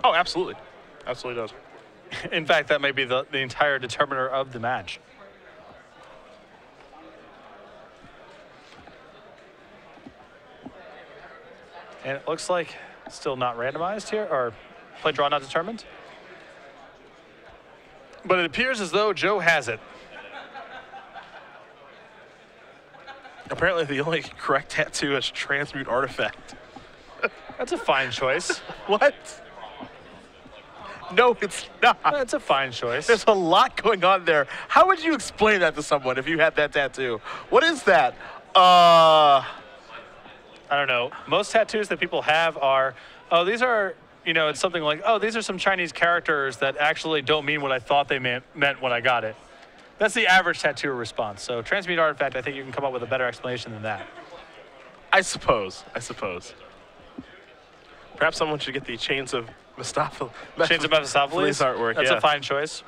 Oh, absolutely. Absolutely does. In fact, that may be the entire determiner of the match. And it looks like still not randomized here, or play draw not determined. But it appears as though Joe has it. Apparently, the only correct tattoo is Transmute Artifact. That's a fine choice. What? No, it's not. That's a fine choice. There's a lot going on there. How would you explain that to someone if you had that tattoo? What is that? I don't know. Most tattoos that people have are, oh, these are, you know, it's something like, oh, these are some Chinese characters that actually don't mean what I thought they meant when I got it. That's the average tattoo response. So Transmute Artifact, I think you can come up with a better explanation than that. I suppose. Perhaps someone should get the Chains of Mephistopheles. Chains of Mephistopheles artwork. That's yeah. a fine choice.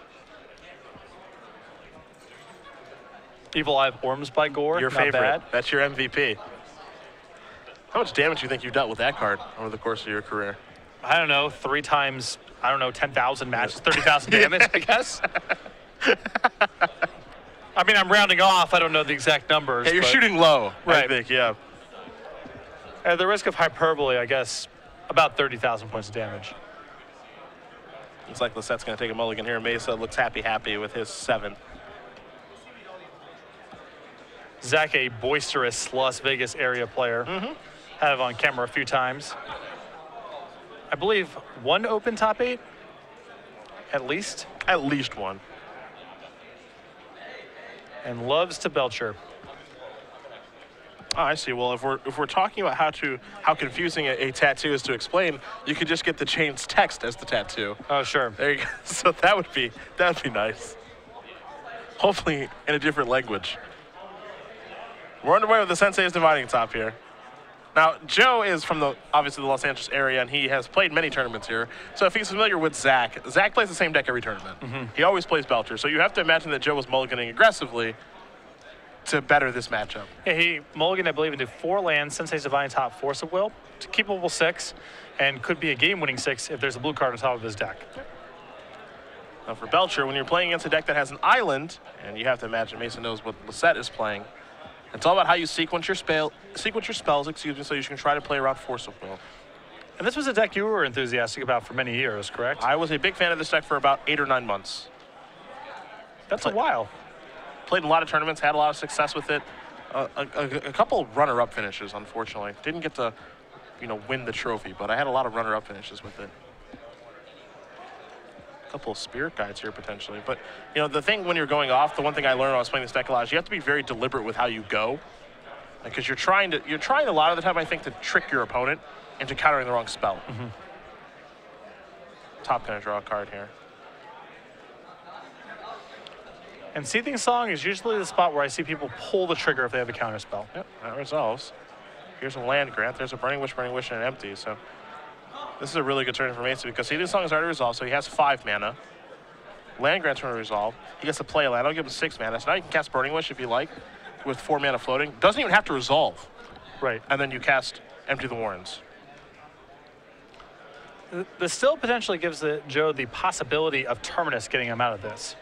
Evil Eye of Orms by Gore. Your not favorite. Bad. That's your MVP. How much damage do you think you've dealt with that card over the course of your career? I don't know, 3 times, I don't know, 10,000 matches, 30,000 damage, I guess. I mean, I'm rounding off. I don't know the exact numbers. Yeah, you're shooting low, right. I think, yeah. At the risk of hyperbole, I guess, about 30,000 points of damage. Looks like Lossett's going to take a mulligan here. Meza looks happy with his 7. Zakk, a boisterous Las Vegas area player. Have on camera a few times. I believe 1 open top 8, at least. At least 1. And loves to Belcher. Oh, I see. Well, if we're talking about how confusing a tattoo is to explain, you could just get the Chains text as the tattoo. Oh, sure. There you go. So that would be nice. Hopefully in a different language. We're underway with the Sensei's Dividing Top here. Now, Joe is from obviously the Los Angeles area, and he has played many tournaments here. So if he's familiar with Zakk, Zakk plays the same deck every tournament. He always plays Belcher. So you have to imagine that Joe was mulliganing aggressively to better this matchup. Yeah, he mulliganed, I believe, into 4 lands, Sensei's Divine Top, Force of Will, to keepable 6, and could be a game-winning 6 if there's a blue card on top of his deck. Now for Belcher, when you're playing against a deck that has an island, and you have to imagine Mason knows what Lossett is playing, it's all about how you sequence your spells, so you can try to play around Force of Will. And this was a deck you were enthusiastic about for many years, correct? I was a big fan of this deck for about 8 or 9 months. That's a while. Played in a lot of tournaments, had a lot of success with it. A couple runner-up finishes, unfortunately. Didn't get to, win the trophy, but I had a lot of runner-up finishes with it. A couple of spirit guides here potentially, but the thing when you're going off, the one thing I learned when I was playing this deck a lot is you have to be very deliberate with how you go, because you're trying a lot of the time, I think, to trick your opponent into countering the wrong spell. Top gonna draw a card here. And Seething Song is usually the spot where I see people pull the trigger if they have a counter spell. Yep, that resolves. Here's a land grant. There's a Burning Wish, and an empty. So this is a really good turn for Meza because Seething Song is already resolved, so he has 5 mana. Land grant's going to resolve. He gets to play a land. I'll give him 6 mana. So now you can cast Burning Wish if you like with 4 mana floating. Doesn't even have to resolve. Right. And then you cast Empty the Warrens. This still potentially gives Joe the possibility of Terminus getting him out of this.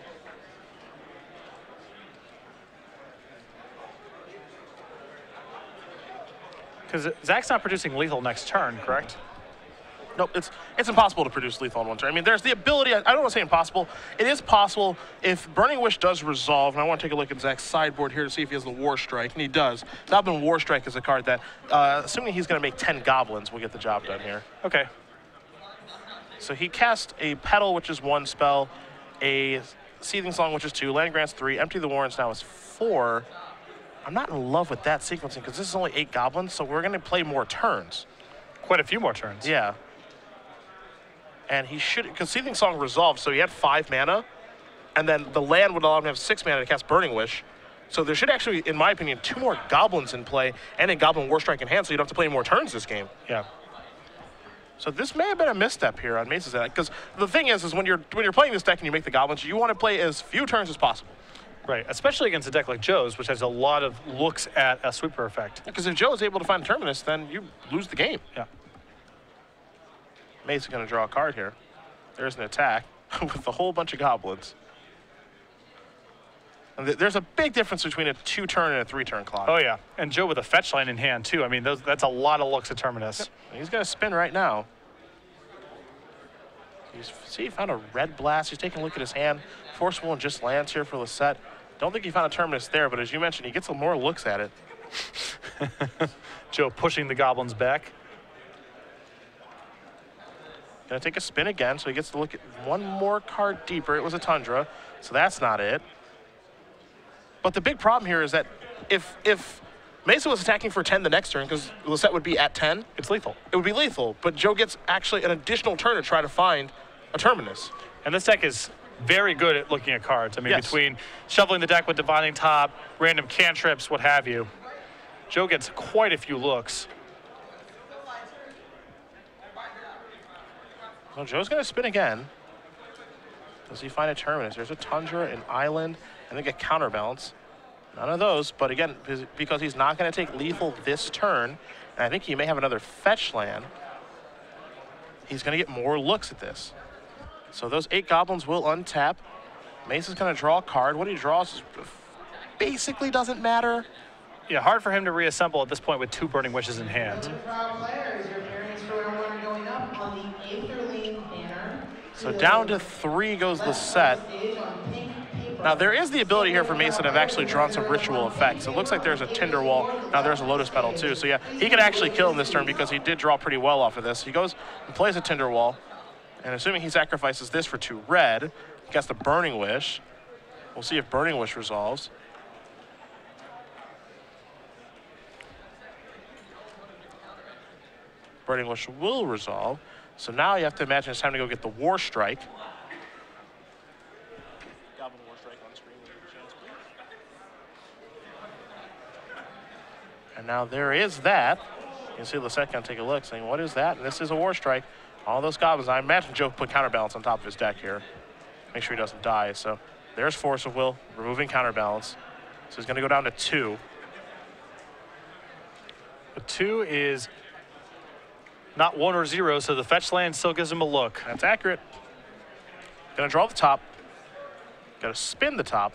Because Zakk's not producing lethal next turn, correct? Nope, it's impossible to produce lethal on one turn. I mean, there's the ability, I don't want to say impossible. It is possible if Burning Wish does resolve, and I want to take a look at Zakk's sideboard here to see if he has the War Strike, and he does. Goblin War Strike is a card that, assuming he's going to make 10 goblins, will get the job done here. Okay. So he cast a Petal, which is 1 spell, a Seething Song, which is 2, Land Grant's 3, Empty the Warrens now is 4. I'm not in love with that sequencing because this is only 8 goblins, so we're going to play more turns. Quite a few more turns. Yeah. And he should, because Seething Song resolved, so he had 5 mana, and then the land would allow him to have 6 mana to cast Burning Wish. So there should actually, in my opinion, 2 more goblins in play and a Goblin War Strike in hand, so you don't have to play any more turns this game. Yeah. So this may have been a misstep here on Meza's deck, because the thing is when you're playing this deck and you make the goblins, you want to play as few turns as possible. Right, especially against a deck like Joe's, which has a lot of looks at a sweeper effect. Because if Joe is able to find a Terminus, then you lose the game. Yeah. Meza going to draw a card here. There's an attack with a whole bunch of goblins. And there's a big difference between a 2-turn and a 3-turn clock. Oh, yeah. And Joe with a fetch line in hand, too. I mean, that's a lot of looks at Terminus. Yep. He's going to spin right now. See, he found a red blast. He's taking a look at his hand. Forceful and just lands here for Lossett. Don't think he found a Terminus there, but as you mentioned, he gets some more looks at it. Joe pushing the goblins back. Gonna take a spin again, so he gets to look at one more card deeper. It was a Tundra, so that's not it. But the big problem here is that if Meza was attacking for 10 the next turn, because Lossett would be at 10, it's lethal. It would be lethal, but Joe gets actually an additional turn to try to find a Terminus. And this deck is very good at looking at cards. I mean, yes. Between shuffling the deck with Divining Top, random cantrips, what have you, Joe gets quite a few looks. Well, Joe's going to spin again. Does he find a Terminus? There's a Tundra, an Island, I think a Counterbalance. None of those, but again, because he's not going to take lethal this turn, and I think he may have another fetch land, he's going to get more looks at this. So those 8 goblins will untap. Meza's going to draw a card. What he draws basically doesn't matter. Yeah, hard for him to reassemble at this point with 2 Burning Wishes in hand. So down to 3 goes Lossett. Now there is the ability here for Meza to have actually drawn some ritual effects. It looks like there's a Tinder Wall. Now there's a Lotus Petal too. So yeah, he could actually kill him this turn because he did draw pretty well off of this. He goes and plays a Tinder Wall. And assuming he sacrifices this for 2 red, he gets the Burning Wish. We'll see if Burning Wish resolves. Burning Wish will resolve. So now you have to imagine it's time to go get the War Strike. Goblin War Strike on screen when you get a chance, please. And now there is that. You can see Lossett gonna take a look, saying, what is that? And this is a War Strike. All those goblins. I imagine Joe put Counterbalance on top of his deck here. Make sure he doesn't die. So there's Force of Will, removing Counterbalance. So he's gonna go down to 2. But 2 is not 1 or 0, so the fetch land still gives him a look. That's accurate. Gonna draw the top. Gotta spin the top.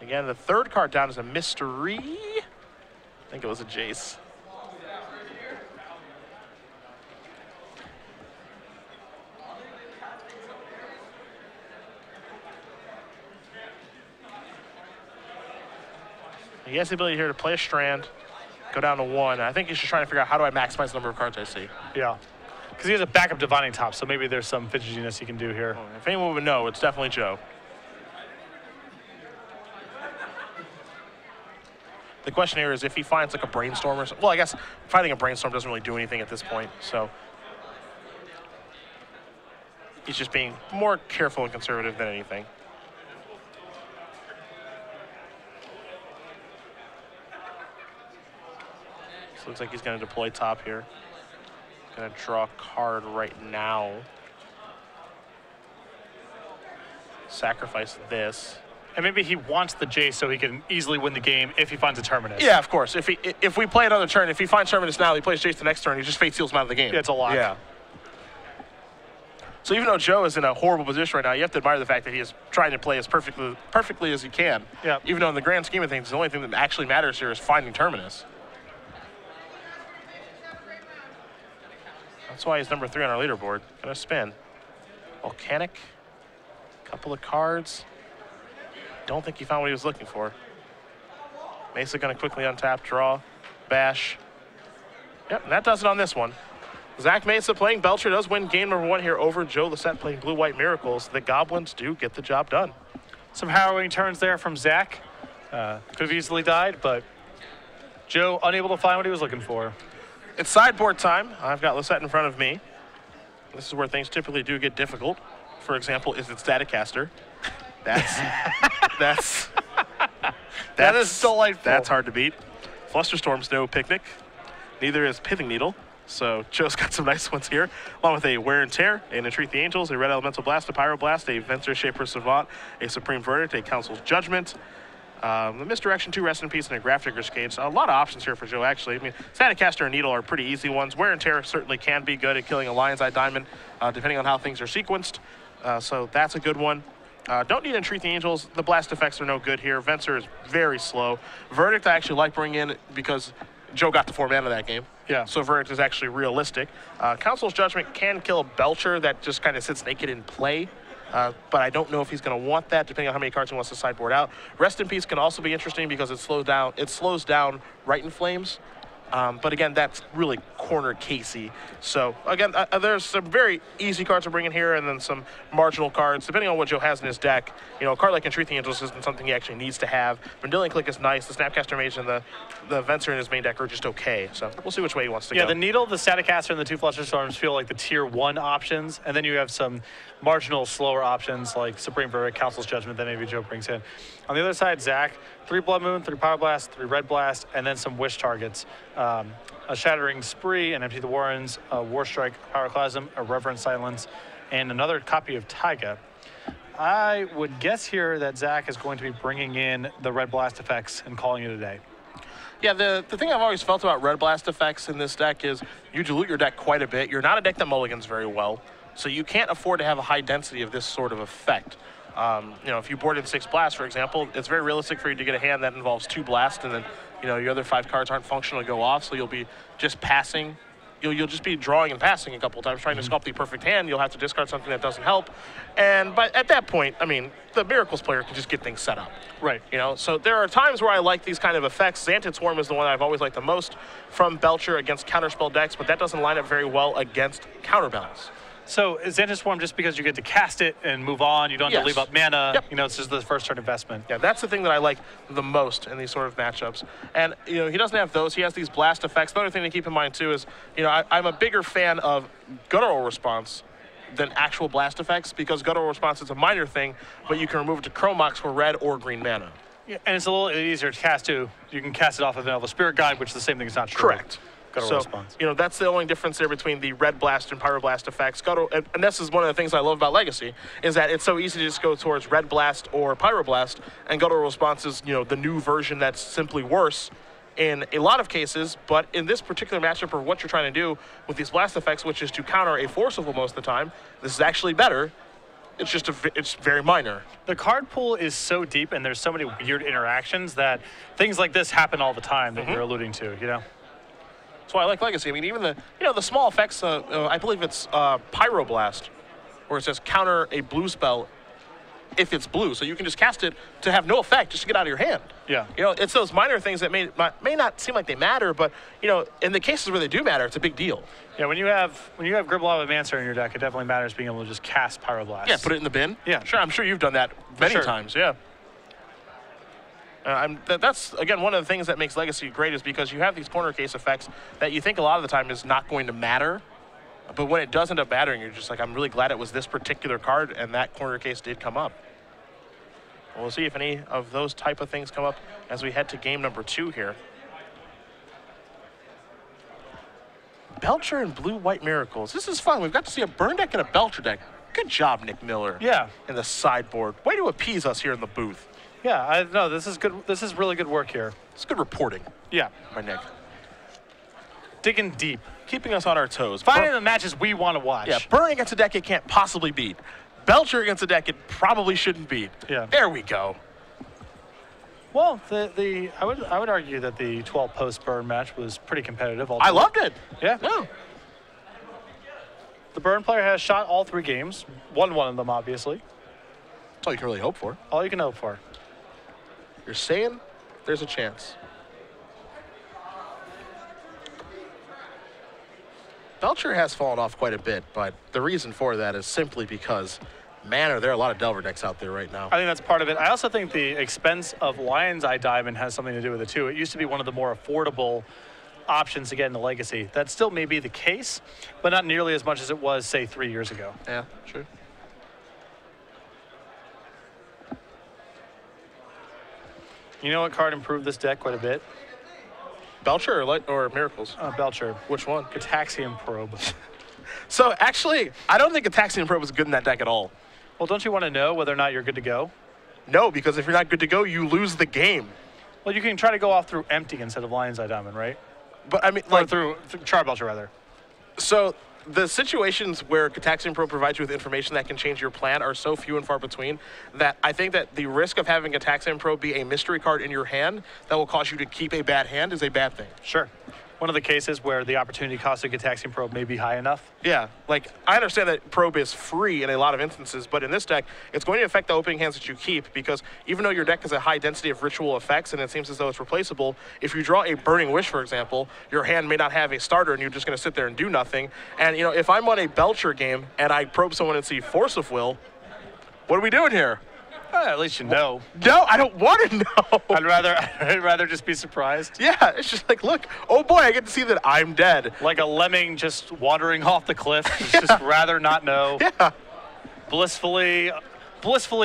Again, the 3rd card down is a mystery. I think it was a Jace. He has the ability here to play a Strand, go down to 1. I think he's just trying to figure out how do I maximize the number of cards I see. Yeah, because he has a backup Divining Top, so maybe there's some fidgetiness he can do here. Well, if anyone would know, it's definitely Joe. The question here is if he finds like a Brainstorm or something. Well, I guess finding a Brainstorm doesn't really do anything at this point, so he's just being more careful and conservative than anything. So looks like he's going to deploy top here. Going to draw a card right now. Sacrifice this. And maybe he wants the Jace so he can easily win the game if he finds a Terminus. Yeah, of course. If we play another turn, if he finds Terminus now, he plays Jace the next turn, he just Fate Seals him out of the game. Yeah, it's a lock. Yeah. So even though Joe is in a horrible position right now, you have to admire the fact that he is trying to play as perfectly as he can. Yeah. Even though in the grand scheme of things, the only thing that actually matters here is finding Terminus. That's why he's number 3 on our leaderboard. Gonna spin. Volcanic. Couple of cards. Don't think he found what he was looking for. Meza gonna quickly untap, draw, bash. Yep, and that does it on this one. Zakk Meza playing Belcher does win game number 1 here over Joe Lossett playing Blue White Miracles. The Goblins do get the job done. Some harrowing turns there from Zakk. Could have easily died, but Joe unable to find what he was looking for. It's sideboard time. I've got Lossett in front of me. This is where things typically do get difficult. For example, is it Staticaster? That is delightful. That's hard to beat. Flusterstorm's no picnic. Neither is Pithing Needle. So Joe's got some nice ones here, along with a Wear and Tear, an Entreat the Angels, a Red Elemental Blast, a Pyroblast, a Venser Shaper Savant, a Supreme Verdict, a Council's Judgment, The Misdirection 2, Rest in Peace, and a Grafdigger's Cage. A lot of options here for Joe, actually. I mean, Staticaster and Needle are pretty easy ones. Wear and Tear certainly can be good at killing a Lion's Eye Diamond, depending on how things are sequenced. So that's a good one. Don't need Entreat the Angels. The blast effects are no good here. Venser is very slow. Verdict I actually like bringing in because Joe got the 4 mana that game. Yeah. So Verdict is actually realistic. Council's Judgment can kill Belcher. That just kind of sits naked in play. But I don't know if he's going to want that, depending on how many cards he wants to sideboard out. Rest in Peace can also be interesting because it slows down Right in Flames. But again, that's really corner casey. So again, there's some very easy cards to bring in here, and then some marginal cards, depending on what Joe has in his deck. You know, a card like Entreat the Angels isn't something he actually needs to have. Vendilion Click is nice. The Snapcaster Mage and the Venser in his main deck are just okay. So we'll see which way he wants to go. Yeah, the Needle, the Staticaster, and the 2 Flusterstorms feel like the tier 1 options, and then you have some marginal, slower options like Supreme Verdict, Council's Judgment that maybe Joe brings in. On the other side, Zakk, 3 Blood Moon, 3 Power Blast, 3 Red Blast, and then some wish targets. A Shattering Spree, an Empty the Warrens, a War Strike, Pyroclasm, a Reverent Silence, and another copy of Taiga. I would guess here that Zakk is going to be bringing in the Red Blast effects and calling it a day. Yeah, the thing I've always felt about Red Blast effects in this deck is you dilute your deck quite a bit. You're not a deck that mulligans very well, so you can't afford to have a high density of this sort of effect. You know, if you board in 6 blasts, for example, it's very realistic for you to get a hand that involves 2 blasts, and then, you know, your other 5 cards aren't functional to go off, so you'll be just passing. You'll just be drawing and passing a couple times, trying to sculpt the perfect hand. You'll have to discard something that doesn't help. But at that point, I mean, the Miracles player can just get things set up. Right. You know, so there are times where I like these kind of effects. Xantid Swarm is the one I've always liked the most from Belcher against counterspell decks, but that doesn't line up very well against counterbalance. So is Xantid Swarm just because you get to cast it and move on, you don't have to leave up mana, Yep. you know, it's just the first turn investment. Yeah, that's the thing that I like the most in these sort of matchups. And, you know, he doesn't have those. He has these blast effects. The other thing to keep in mind, too, is, you know, I'm a bigger fan of Guttural Response than actual blast effects because Guttural Response is a minor thing, but you can remove it to Chromox for red or green mana. Yeah, and it's a little easier to cast, too. You can cast it off of Vanilla Spirit Guide, which is the same thing, it's not true. Correct. Guttural Response. You know, that's the only difference there between the Red Blast and Pyroblast effects. And this is one of the things I love about Legacy, is that it's so easy to just go towards Red Blast or Pyroblast, and Guttural Response is, you know, the new version that's simply worse in a lot of cases, but in this particular matchup or what you're trying to do with these blast effects, which is to counter a Forcible most of the time, this is actually better. It's just it's very minor. The card pool is so deep and there's so many weird interactions that things like this happen all the time that you're alluding to, you know? That's why I like Legacy. I mean, even the small effects, I believe it's Pyroblast, where it says counter a blue spell if it's blue. So you can just cast it to have no effect, just to get out of your hand. Yeah. You know, it's those minor things that may not seem like they matter, but, you know, in the cases where they do matter, it's a big deal. Yeah, when you have Gribble of Mancer in your deck, it definitely matters being able to just cast Pyroblast. Yeah, put it in the bin. Yeah. Sure, I'm sure you've done that many times, yeah. That's, again, one of the things that makes Legacy great is because you have these corner case effects that you think a lot of the time is not going to matter. But when it does end up mattering, you're just like, I'm really glad it was this particular card, and that corner case did come up. We'll see if any of those type of things come up as we head to game number 2 here. Belcher and Blue-White Miracles. This is fun. We've got to see a burn deck and a Belcher deck. Good job, Nick Miller. Yeah. In the sideboard. Way to appease us here in the booth. Yeah, I know. This is good. This is really good work here. It's good reporting. Yeah. By Nick. Digging deep. Keeping us on our toes. Finding the matches we want to watch. Yeah, Burn against a deck it can't possibly beat. Belcher against a deck it probably shouldn't beat. Yeah. There we go. Well, I would argue that the 12 post Burn match was pretty competitive. I loved it. Yeah. No. The Burn player has shot all 3 games. Won one of them, obviously. That's all you can really hope for. All you can hope for. You're saying there's a chance. Belcher has fallen off quite a bit, but the reason for that is simply because, man, there are a lot of Delver decks out there right now. I think that's part of it. I also think the expense of Lion's Eye Diamond has something to do with it, too. It used to be one of the more affordable options to get into Legacy. That still may be the case, but not nearly as much as it was, say, 3 years ago. Yeah, sure. You know what card improved this deck quite a bit? Belcher or Miracles? Belcher. Which one? Gataxian Probe. So, actually, I don't think Gataxian Probe was good in that deck at all. Well, don't you want to know whether or not you're good to go? No, because if you're not good to go, you lose the game. Well, you can try to go off through empty instead of Lion's Eye Diamond, right? But I mean, Or like, through Charbelcher, rather. so the situations where Gataxian Probe provides you with information that can change your plan are so few and far between that I think that the risk of having Gataxian Probe be a mystery card in your hand that will cause you to keep a bad hand is a bad thing. Sure. One of the cases where the opportunity cost of Gataxian Probe may be high enough. Yeah, like, I understand that Probe is free in a lot of instances, but in this deck, it's going to affect the opening hands that you keep, because even though your deck has a high density of ritual effects and it seems as though it's replaceable, if you draw a Burning Wish, for example, your hand may not have a starter and you're just going to sit there and do nothing. And, you know, if I'm on a Belcher game and I probe someone and see Force of Will, what are we doing here? At least you know. No, I don't want to know. I'd rather just be surprised. Yeah, it's just like, look, oh boy, I get to see that I'm dead. Like a lemming just wandering off the cliff. Just rather not know. Yeah. Blissfully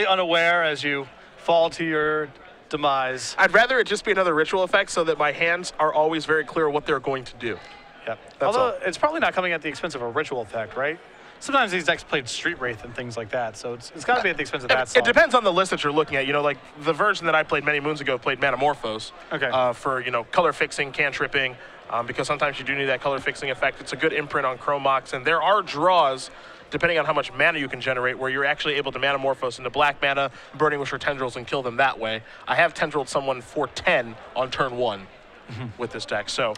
unaware as you fall to your demise. I'd rather it just be another ritual effect so that my hands are always very clear what they're going to do. Yep. That's Although all. it's probably not coming at the expense of a ritual effect, right? Sometimes these decks played Street Wraith and things like that, so it's got to be at the expense of that. It depends on the list that you're looking at. You know, like the version that I played many moons ago played Manamorphose. Okay. For, you know, color fixing, cantripping, because sometimes you do need that color fixing effect. It's a good imprint on Chromox, and there are draws, depending on how much mana you can generate, where you're actually able to Manamorphose into black mana, Burning Wish or Tendrils, and kill them that way. I have Tendrilled someone for 10 on turn 1 with this deck, so,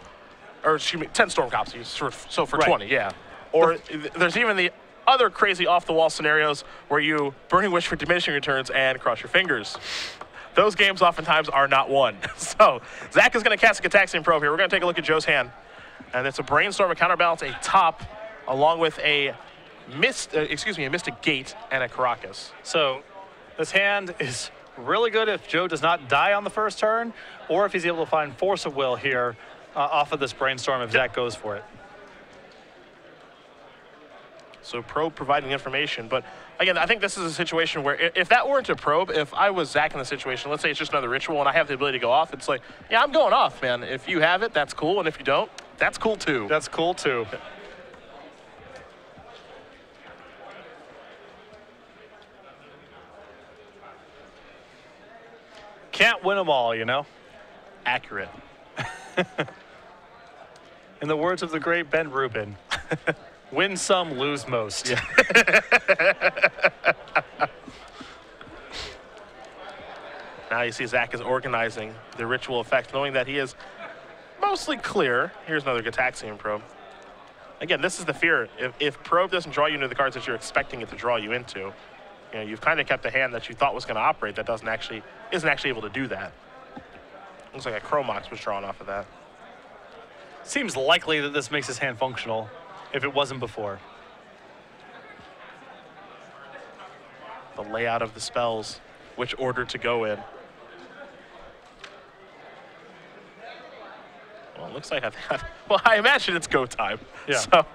or excuse me, 10 Storm Copies, so for 20, yeah. Or there's even the other crazy off-the-wall scenarios where you Burning Wish for diminishing returns and cross your fingers. Those games oftentimes are not won. So Zakk is going to cast a Gataxian Probe here. We're going to take a look at Joe's hand. And it's a Brainstorm, a Counterbalance, a Top, along with a Mystic Gate and a Caracas. So this hand is really good if Joe does not die on the first turn, or if he's able to find Force of Will here off of this Brainstorm if Zakk goes for it. So Probe providing information, but again, I think this is a situation where if that weren't a Probe, if I was Zakk in the situation, let's say it's just another ritual and I have the ability to go off, it's like, yeah, I'm going off, man. If you have it, that's cool, and if you don't, that's cool too. That's cool too. Can't win them all, you know? Accurate. In the words of the great Ben Rubin, win some, lose most. Yeah. Now you see Zakk is organizing the ritual effect, knowing that he is mostly clear. Here's another Gataxian Probe. Again, this is the fear. If Probe doesn't draw you into the cards that you're expecting it to draw you into, you know, you've kind of kept a hand that you thought was going to operate that isn't actually able to do that. Looks like a Chromox was drawn off of that. Seems likely that this makes his hand functional if it wasn't before. The layout of the spells, which order to go in. Well, it looks like I imagine it's go time. Yeah. So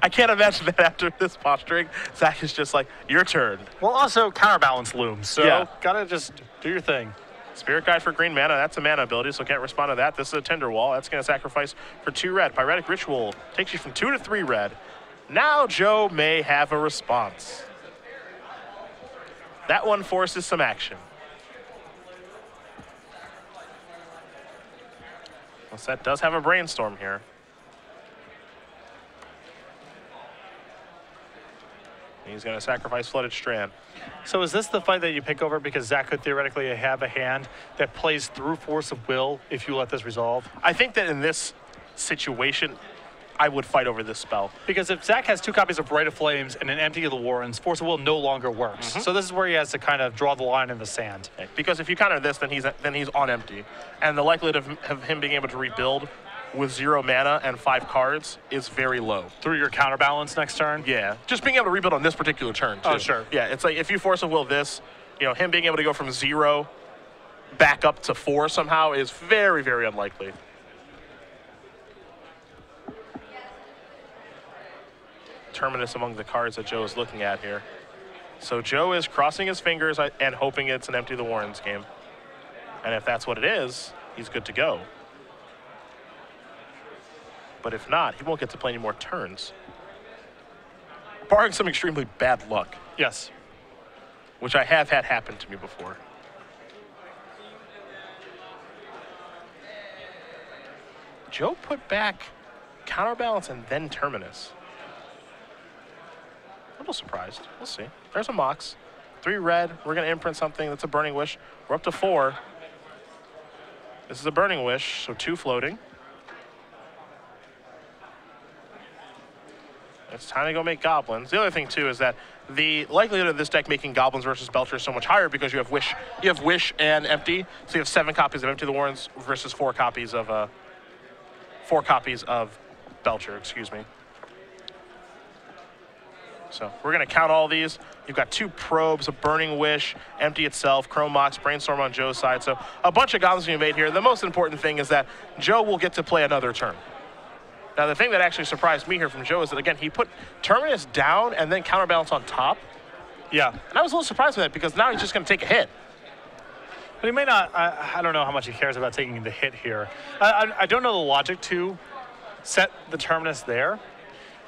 I can't imagine that after this posturing, Zakk is just like, your turn. Well, also counterbalance looms, so Yeah. gotta just do your thing. Spirit Guide for green mana, that's a mana ability, so can't respond to that. This is a Tender Wall, that's going to sacrifice for 2 red. Pyretic Ritual takes you from 2 to 3 red. Now Joe may have a response. That one forces some action. Lossett does have a Brainstorm here. He's going to sacrifice Flooded Strand. So is this the fight that you pick over because Zakk could theoretically have a hand that plays through Force of Will if you let this resolve? I think that in this situation, I would fight over this spell. Because if Zakk has 2 copies of Rite of Flames and an Empty of the Warrens, Force of Will no longer works. So this is where he has to kind of draw the line in the sand. Because if you counter this, then he's on empty. And the likelihood of him being able to rebuild with 0 mana and 5 cards is very low. Through your counterbalance next turn? Yeah, just being able to rebuild on this particular turn, too. Oh, sure. Yeah, it's like if you Force of Will this, you know, him being able to go from 0 back up to 4 somehow is very, very unlikely. Terminus among the cards that Joe is looking at here. So Joe is crossing his fingers and hoping it's an Empty the Warrens game. And if that's what it is, he's good to go. But if not, he won't get to play any more turns. Barring some extremely bad luck. Yes. which I have had happen to me before. Joe put back Counterbalance and then Terminus. A little surprised. We'll see. There's a Mox. 3 red. We're going to imprint something. That's a Burning Wish. We're up to 4. This is a Burning Wish, so 2 floating. It's time to go make goblins. The other thing too is that the likelihood of this deck making goblins versus Belcher is so much higher because you have Wish. You have Wish and Empty, so you have 7 copies of Empty the Warrens versus 4 copies of Belcher. Excuse me. So we're gonna count all these. You've got 2 probes, a Burning Wish, Empty itself, Chrome Mox, Brainstorm on Joe's side. So a bunch of goblins being made here. The most important thing is that Joe will get to play another turn. Now, the thing that actually surprised me here from Joe is that, again, he put Terminus down and then Counterbalance on top. Yeah. And I was a little surprised with that because now he's just going to take a hit. But he may not, I don't know how much he cares about taking the hit here. I don't know the logic to set the Terminus there,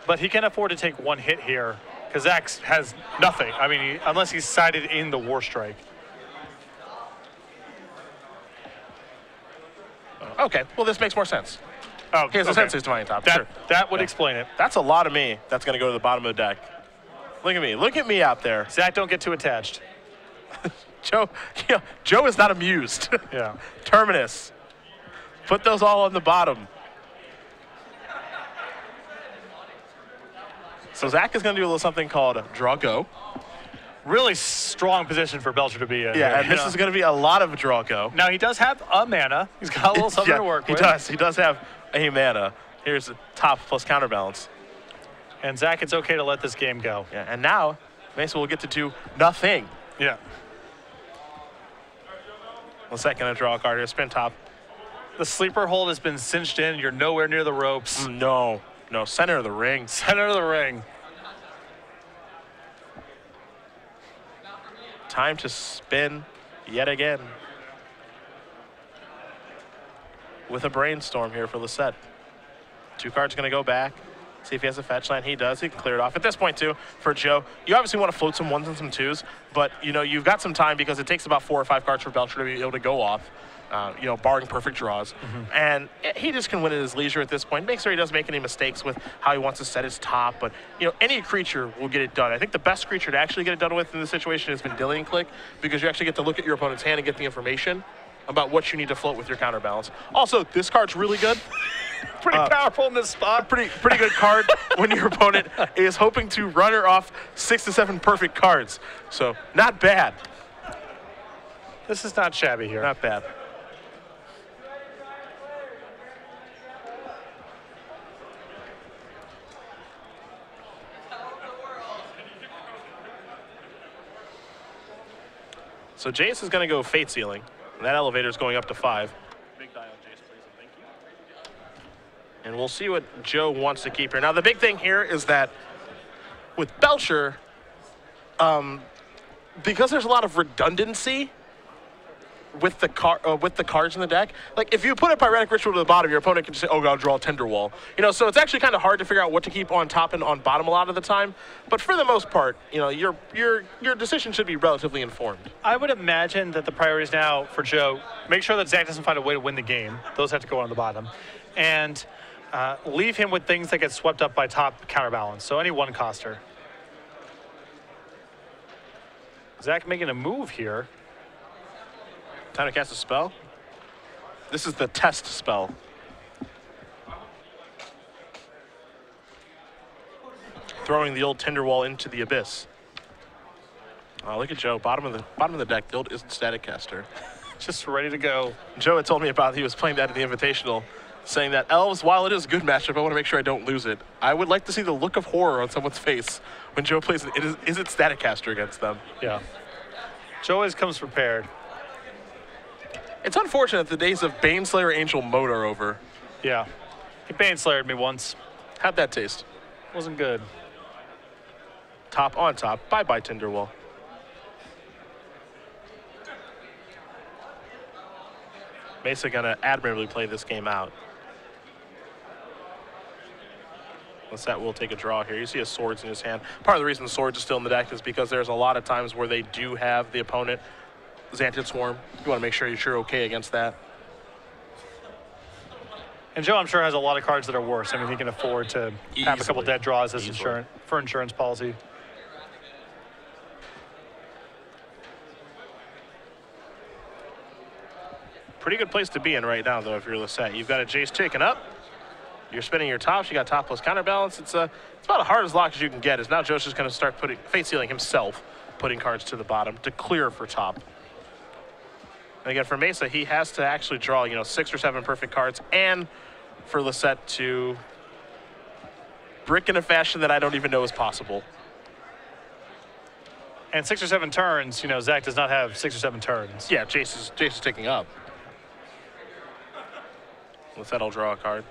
but he can afford to take 1 hit here because Zakk has nothing. I mean, unless he's sided in the War Strike. Okay, well, this makes more sense. Oh, he has a Sensei's Divining Top. That would explain it. That's a lot of me that's going to go to the bottom of the deck. Look at me. Look at me out there. Zakk, don't get too attached. Joe is not amused. Yeah. Terminus. Put those all on the bottom. So Zakk is going to do a little something called Draw Go. Really strong position for Belcher to be in. Yeah, and this is going to be a lot of Draw Go. Now, he does have a mana. He's got a little something to work with. He does. He does have a mana. Here's the top plus Counterbalance. And Zakk, it's okay to let this game go. Yeah, and now Meza will get to do nothing. Yeah. Lossett going to draw a card here. Spin top. The sleeper hold has been cinched in. You're nowhere near the ropes. No. Center of the ring. Center of the ring. Time to spin yet again. With a Brainstorm here for Lossett. 2 cards going to go back. See if he has a fetch line. He does. He can clear it off. At this point, too, for Joe, you obviously want to float some 1s and some 2s, but, you've got some time because it takes about 4 or 5 cards for Belcher to be able to go off, barring perfect draws. And he just can win at his leisure at this point. Make sure he doesn't make any mistakes with how he wants to set his top, but, any creature will get it done. I think the best creature to actually get it done with in this situation has been Vendilion Click because you actually get to look at your opponent's hand and get the information about what you need to float with your Counterbalance. Also, this card's really good. Pretty powerful in this spot. Pretty good card when your opponent is hoping to runner off 6 to 7 perfect cards. So, not bad. This is not shabby here. Not bad. So Jace is going to go Fate Sealing, and that elevator is going up to 5. Big die on Jace, please, and thank you. And we'll see what Joe wants to keep here. Now, the big thing here is that with Belcher, because there's a lot of redundancy with the cards in the deck, like if you put a Pyretic Ritual to the bottom, your opponent can just say, "Oh, I'll draw a Tenderwall." So it's actually kind of hard to figure out what to keep on top and on bottom a lot of the time. But for the most part, your decision should be relatively informed. I would imagine that the priorities now for Joe, make sure that Zakk doesn't find a way to win the game. Those have to go on the bottom. And leave him with things that get swept up by top Counterbalance. So any 1-coster. Zakk making a move here. Time to cast a spell. This is the test spell. Throwing the old Tenderwall into the abyss. Oh, look at Joe, bottom of the deck, the old Isn't Static Caster. Just ready to go. Joe had told me about he was playing that at the Invitational, saying that Elves, while it is a good matchup, I want to make sure I don't lose it. I would like to see the look of horror on someone's face when Joe plays Isn't Static Caster against them. Yeah. Joe always comes prepared. It's unfortunate the days of Baneslayer Angel mode are over. Yeah. He Baneslayered me once. How'd that taste? Wasn't good. Top on top. Bye-bye, Tenderwall. Meza gonna admirably play this game out. Lossett will take a draw here. You see his swords in his hand. Part of the reason the swords are still in the deck is because there's a lot of times where they do have the opponent Xantid Swarm. You want to make sure you're okay against that. And Joe, I'm sure, has a lot of cards that are worse. I mean, he can afford to have a couple dead draws as insurance policy. Pretty good place to be in right now, though, if you're Lossett. You've got a Jace taken up. You're spinning your tops. You got top plus counterbalance. It's about as hard as lock as you can get. Is now Joe's just going to start face sealing himself, putting cards to the bottom to clear for top. And again, for Meza, he has to actually draw, 6 or 7 perfect cards, and for Lossett to brick in a fashion that I don't even know is possible. And 6 or 7 turns, Zakk does not have 6 or 7 turns. Yeah, Jace is taking up. Lossett will draw a card.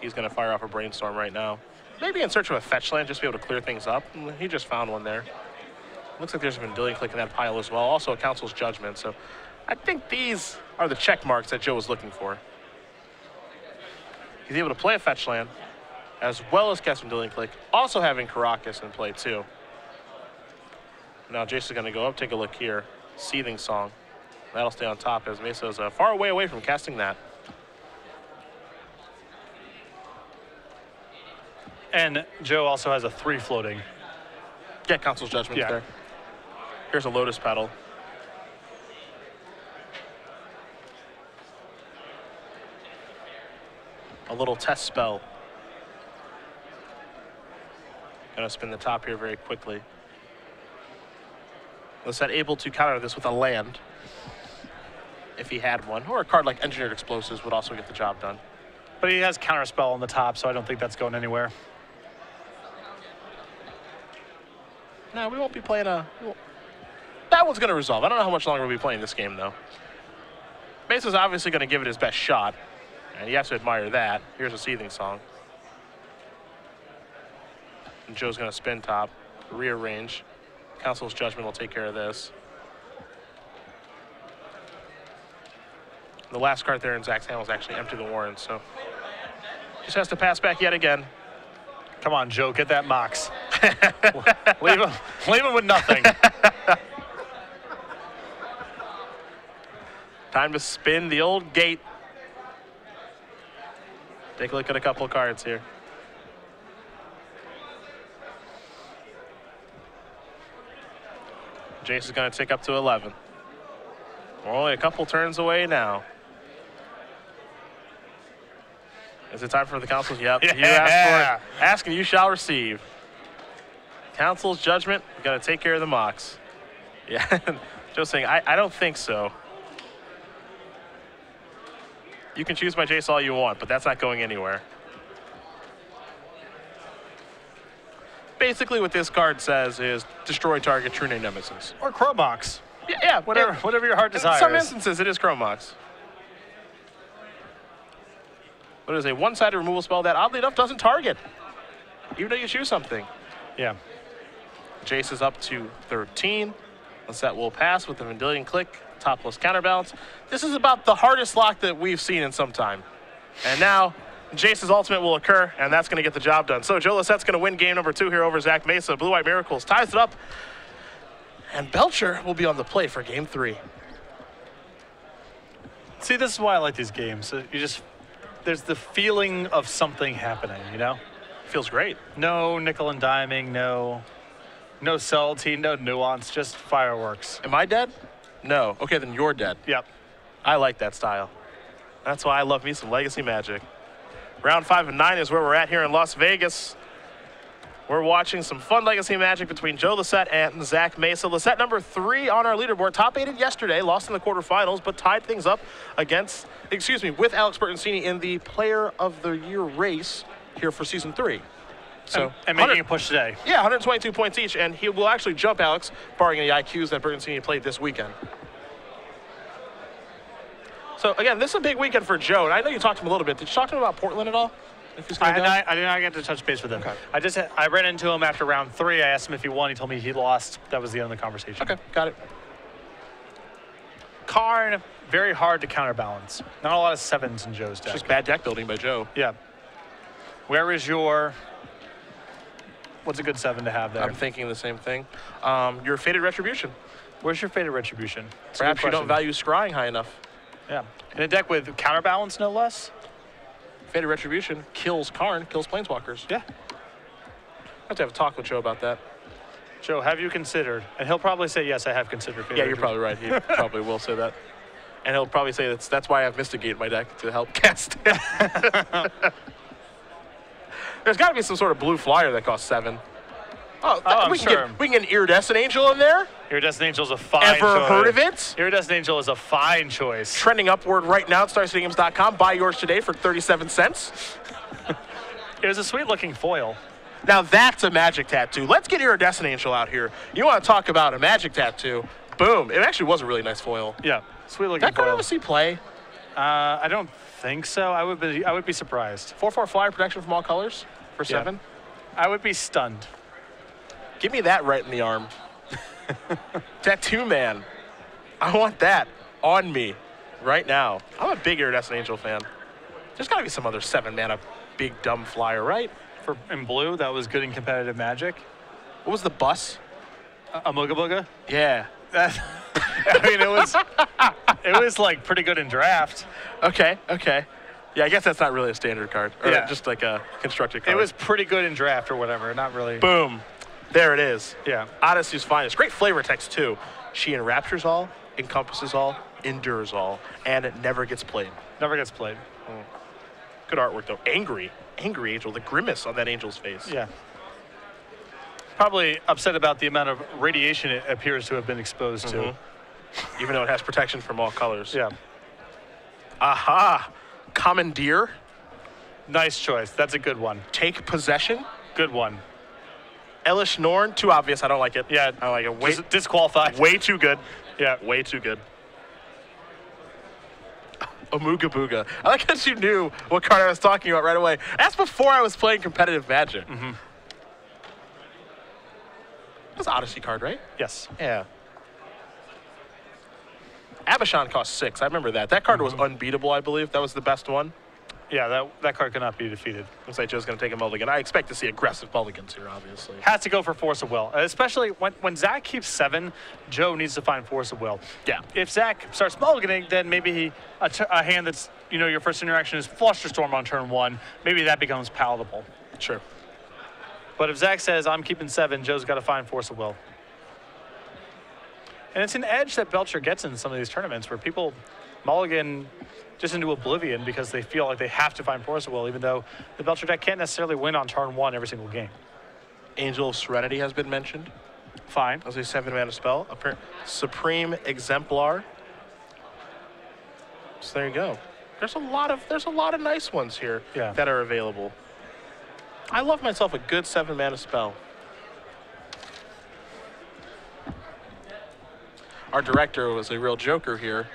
He's going to fire off a Brainstorm right now. Maybe in search of a fetch land, just to be able to clear things up. He just found one there. Looks like there's a Vendilion Click in that pile as well. Also a Council's Judgment. So I think these are the check marks that Joe was looking for. He's able to play a fetch land, as well as cast Vendilion Click. Also having Karakas in play too. Now Jace is going to go up, take a look here. Seething Song. That'll stay on top as Meza is far away from casting that. And Joe also has a 3 floating. Yeah, Council's Judgment there. Here's a Lotus Petal. A little test spell. Gonna spin the top here very quickly. Lossett able to counter this with a land, if he had one, or a card like Engineered Explosives would also get the job done. But he has Counterspell on the top, so I don't think that's going anywhere. No, we won't be playing that one's going to resolve. I don't know how much longer we'll be playing this game, though. Meza's obviously going to give it his best shot, and you have to admire that. Here's a Seething Song. And Joe's going to spin top, rearrange. Council's Judgment will take care of this. The last card there in Zakk's hand was actually Empty the Warren, so just has to pass back yet again. Come on, Joe, get that Mox. leave him with nothing. Time to spin the old gate. Take a look at a couple of cards here. Jace is going to tick up to 11. We're only a couple turns away now. Is it time for the Council's? Yep. Yeah. You asked for it. Ask and you shall receive. Council's Judgment, going to take care of the Mox. Yeah. Joe's saying, I don't think so. You can choose my Jace all you want, but that's not going anywhere. Basically what this card says is destroy target True Name Nemesis. Or Chromox. Yeah, whatever your heart desires. In some instances, it is Chromox. But it is a one-sided removal spell that, oddly enough, doesn't target, even though you choose something. Yeah. Jace is up to 13. Lossett will pass with the Vendilion Click, topless counterbalance. This is about the hardest lock that we've seen in some time. And now, Jace's ultimate will occur, and that's going to get the job done. So Joe Lossett's going to win game number 2 here over Zakk Meza. Blue White Miracles ties it up, and Belcher will be on the play for game 3. See, this is why I like these games. There's the feeling of something happening, Feels great. No nickel and diming, no subtlety, no nuance, just fireworks. Am I dead? No. Okay, then you're dead. Yep. I like that style. That's why I love me some Legacy Magic. Round 5 and 9 is where we're at here in Las Vegas. We're watching some fun Legacy Magic between Joe Lossett and Zakk Meza. Lossett number 3 on our leaderboard, top-aided yesterday, lost in the quarterfinals, but tied things up with Alex Bertoncini in the Player of the Year race here for Season 3. So and making a push today. Yeah, 122 points each, and he will actually jump Alex, barring any IQs that Bertoncini played this weekend. So, again, this is a big weekend for Joe, and I know you talked to him a little bit. Did you talk to him about Portland at all? I did not get to touch base with him. Okay. I ran into him after round 3. I asked him if he won. He told me he lost. That was the end of the conversation. Okay, got it. Karn, very hard to counterbalance. Not a lot of 7s in Joe's deck. Just bad deck building by Joe. Yeah. Where is your What's a good 7 to have there? I'm thinking the same thing. Your Fated Retribution. Where's your Fated Retribution? Perhaps you don't value scrying high enough. Yeah. In a deck with counterbalance, no less. Fated Retribution kills Karn, kills Planeswalkers. Yeah. I have to have a talk with Joe about that. Joe, have you considered? And he'll probably say, yes, I have considered. Yeah, you're probably right. He probably will say that. And he'll probably say that's why I have Mystigate in my deck, to help cast it. There's got to be some sort of blue flyer that costs 7. I'm sure. We can get an Iridescent Angel in there. Iridescent Angel's a fine choice. Ever heard of it? Iridescent Angel is a fine choice. Trending upward right now at StarCityGames.com. Buy yours today for 37 cents. It was a sweet-looking foil. Now that's a Magic tattoo. Let's get Iridescent Angel out here. You want to talk about a Magic tattoo? Boom. It actually was a really nice foil. Yeah, sweet-looking That card foil. ever see play? I don't think so. I would be surprised. 4/4 flyer, protection from all colors for 7. I would be stunned. Give me that right in the arm. Tattoo man. I want that on me right now. I'm a big Iridescent Angel fan. There's got to be some other 7-mana big dumb flyer, right? In blue, that was good in competitive Magic. What was the bus? A Mooga Booga? Yeah. I mean, it was like pretty good in draft. Okay. Yeah, I guess that's not really a standard card. Or just like a constructed card. It was pretty good in draft or whatever. Not really. Boom. There it is. Yeah. Odyssey's finest. Great flavor text, too. She enraptures all, encompasses all, endures all, and it never gets played. Never gets played. Good artwork, though. Angry Angel. The grimace on that angel's face. Yeah. Probably upset about the amount of radiation it appears to have been exposed to. Even though it has protection from all colors. Yeah. Aha. Commandeer. Nice choice. That's a good one. Take Possession. Good one. Elish Norn. Too obvious. I don't like it. Yeah. I don't like it. Disqualified. Way too good. Yeah. Way too good. Amooga Booga. I like that you knew what card I was talking about right away. That's before I was playing competitive Magic. That's an Odyssey card, right? Yes. Yeah. Abishan cost 6. I remember that. That card was unbeatable, I believe. That was the best one. Yeah, that card cannot be defeated. Looks like Joe's going to take a mulligan. I expect to see aggressive mulligans here, obviously. Has to go for Force of Will. Especially when Zakk keeps 7, Joe needs to find Force of Will. Yeah. If Zakk starts mulliganing, then maybe a hand that's, your first interaction is Flusterstorm on turn 1. Maybe that becomes palatable. Sure. But if Zakk says, I'm keeping 7, Joe's got to find Force of Will. And it's an edge that Belcher gets in some of these tournaments where people mulligan just into oblivion because they feel like they have to find Force of Will, even though the Belcher deck can't necessarily win on turn 1 every single game. Angel of Serenity has been mentioned. Fine. As a 7-mana spell. Supreme Exemplar. So there you go. There's a lot of nice ones here that are available. I love myself a good 7-mana spell. Our director was a real joker here,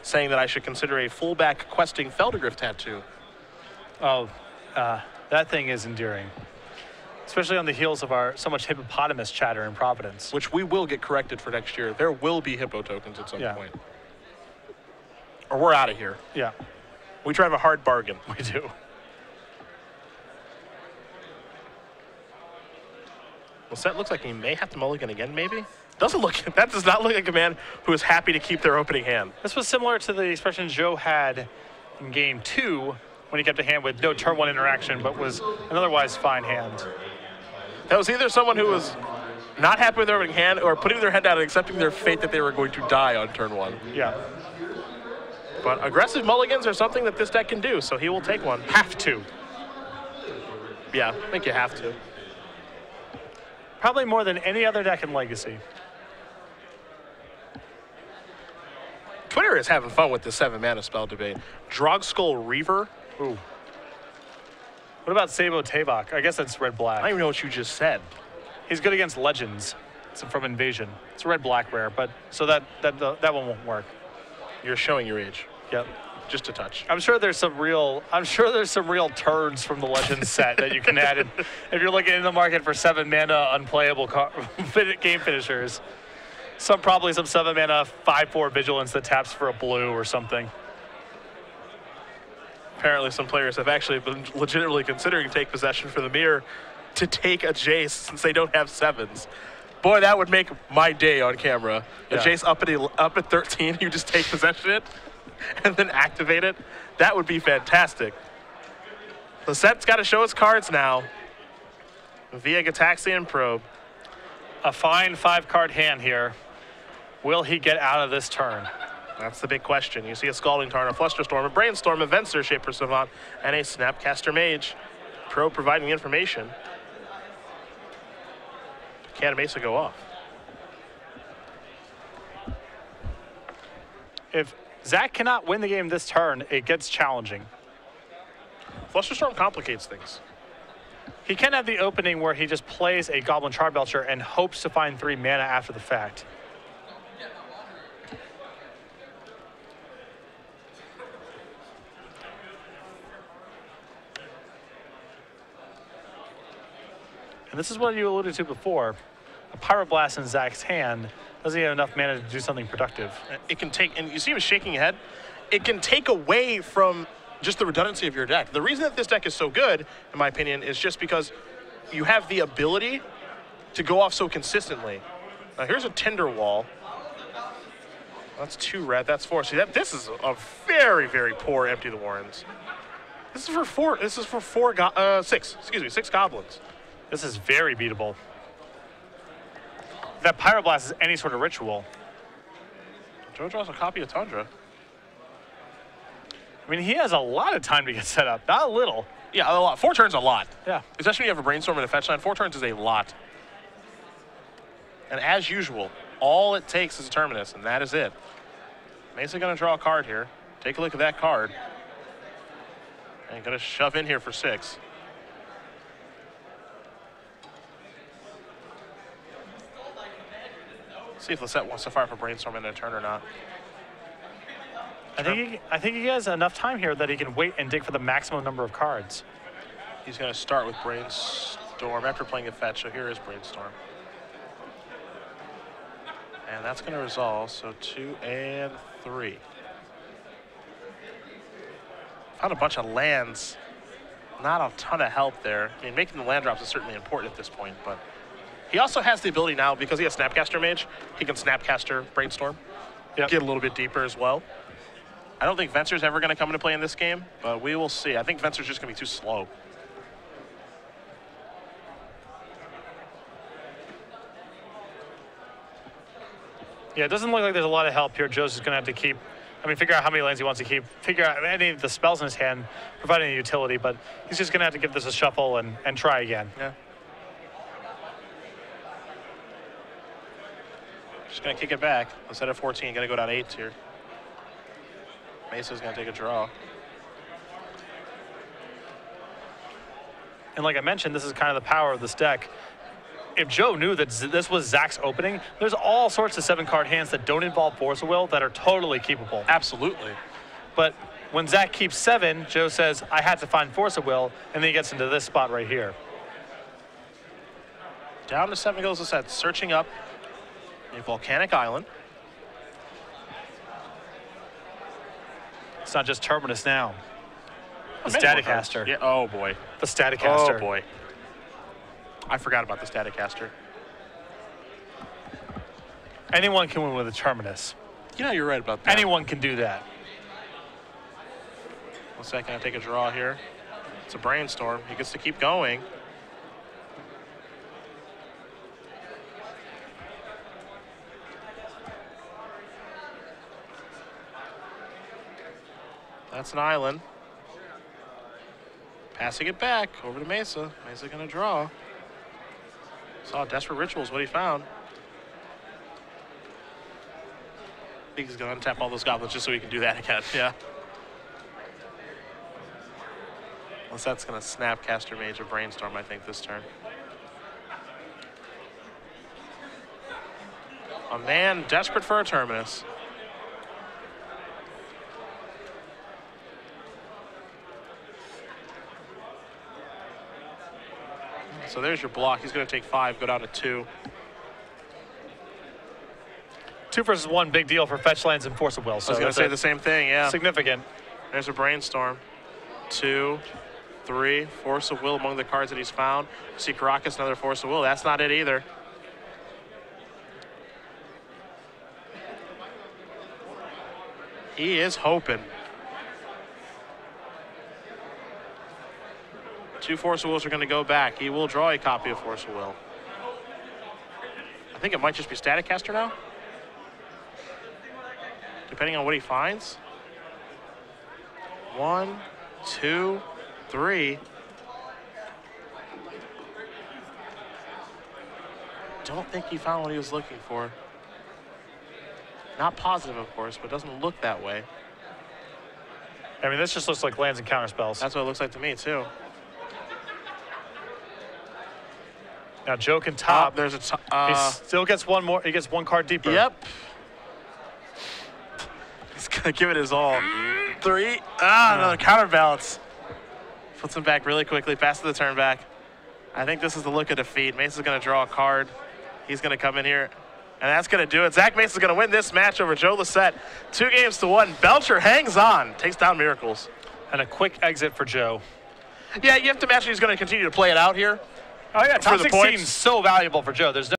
saying that I should consider a fullback questing Feldergriff tattoo. Oh, that thing is endearing. Especially on the heels of our so much hippopotamus chatter in Providence. Which we will get corrected for next year. There will be hippo tokens at some point. Or we're out of here. Yeah. We try to have a hard bargain. We do. Lossett looks like he may have to mulligan again, maybe? That does not look like a man who is happy to keep their opening hand. This was similar to the expression Joe had in game 2 when he kept a hand with no turn 1 interaction, but was an otherwise fine hand. That was either someone who was not happy with their opening hand or putting their head down and accepting their fate that they were going to die on turn 1. Yeah. But aggressive mulligans are something that this deck can do, so he will take one. Have to. Yeah, I think you have to. Probably more than any other deck in Legacy. Twitter is having fun with the 7-mana spell debate. Drogskull Reaver. Ooh. What about Sabo Tavok? I guess that's red-black. I don't even know what you just said. He's good against Legends. It's from Invasion. It's a red-black rare, but so that one won't work. You're showing your age. Yep. Just a touch. I'm sure there's some real turds from the Legends set that you can add in if you're looking in the market for 7-mana unplayable game finishers. Probably some 7-mana 5/4 Vigilance that taps for a blue or something. Apparently some players have actually been legitimately considering Take Possession for the mirror to take a Jace since they don't have 7s. Boy, that would make my day on camera. A Jace up at 13, you just take possession of it and then activate it. That would be fantastic. Lossett's got to show his cards now via Gataxian Probe. A fine 5-card hand here. Will he get out of this turn? That's the big question. You see a Scalding Tarn, a Flusterstorm, a Brainstorm, a Venser, Shaper Savant, and a Snapcaster Mage. Probe providing the information. Can Meza go off? If Zakk cannot win the game this turn, it gets challenging. Flusterstorm complicates things. He can have the opening where he just plays a Goblin Charbelcher and hopes to find 3 mana after the fact. And this is what you alluded to before. A Pyroblast in Zakk's hand doesn't have enough mana to do something productive. It can take, and you see him shaking ahead, it can take away from just the redundancy of your deck. The reason that this deck is so good, in my opinion, is just because you have the ability to go off so consistently. Now here's a Tinder Wall. That's 2 red, that's 4. See, this is a very, very poor Empty the Warrens. This is for 4, this is for 6 goblins. This is very beatable. If that Pyroblast is any sort of ritual. Joe draws a copy of Tundra. I mean, he has a lot of time to get set up, not a little. Yeah, a lot. 4 turns a lot. Yeah. Especially when you have a Brainstorm and a fetch line, 4 turns is a lot. And as usual, all it takes is a Terminus, and that is it. Meza gonna draw a card here. Take a look at that card. And gonna shove in here for 6. See if Lossett wants to fire for Brainstorm in a turn or not. I think he has enough time here that he can wait and dig for the maximum number of cards. He's going to start with Brainstorm after playing a fetch, so here is Brainstorm. And that's going to resolve, so 2 and 3. Found a bunch of lands. Not a ton of help there. I mean, making the land drops is certainly important at this point, but he also has the ability now, because he has Snapcaster Mage, he can Snapcaster Brainstorm. Yep. Get a little bit deeper as well. I don't think Venser's ever going to come into play in this game, but we will see. I think Venser's just going to be too slow. Yeah, it doesn't look like there's a lot of help here. Joe's just going to have to figure out how many lands he wants to keep, figure out any of the spells in his hand, providing a utility, but he's just going to have to give this a shuffle and try again. Yeah. Just going to kick it back. Instead of 14, going to go down 8 here. Meza's going to take a draw. And like I mentioned, this is kind of the power of this deck. If Joe knew that this was Zakk's opening, there's all sorts of 7-card hands that don't involve Force of Will that are totally keepable. Absolutely. But when Zakk keeps 7, Joe says, I had to find Force of Will, and then he gets into this spot right here. Down to 7 goes Lossett, searching up a Volcanic Island. It's not just Terminus now. The Staticaster. Yeah. Oh, boy. The Staticaster. Oh, boy. I forgot about the Staticaster. Anyone can win with a Terminus. You know, you're right about that. Anyone can do that. 1 second, I take a draw here. It's a Brainstorm. He gets to keep going. That's an island. Passing it back over to Meza. Meza gonna draw. Saw Desperate Rituals, what he found. I think he's gonna untap all those goblins just so he can do that again. Yeah. Lossett's gonna Snapcaster Mage or Brainstorm, I think, this turn. A man desperate for a Terminus. So there's your block. He's going to take 5, go down to 2. 2 versus 1, big deal for fetch lands and Force of Will. So I was going to say the same thing, yeah. Significant. There's a Brainstorm. 2, 3. Force of Will among the cards that he's found. See Caracas, another Force of Will. That's not it either. He is hoping. 2 Force of Wills are going to go back. He will draw a copy of Force of Will. I think it might just be Static Caster now, depending on what he finds. 1, 2, 3. Don't think he found what he was looking for. Not positive, of course, but doesn't look that way. I mean, this just looks like lands and counter spells. That's what it looks like to me, too. Now Joe can top. There's a he still gets one more. He gets one card deeper. Yep. He's gonna give it his all. 3. Another counterbalance. Puts him back really quickly. Passes the turn back. I think this is the look of defeat. Mesa's gonna draw a card. He's gonna come in here, and that's gonna do it. Zakk Mesa's gonna win this match over Joe Lossett. 2-1. Belcher hangs on, takes down Miracles. And a quick exit for Joe. Yeah, you have to imagine he's gonna continue to play it out here. Oh yeah, top 6 seems so valuable for Joe. There's no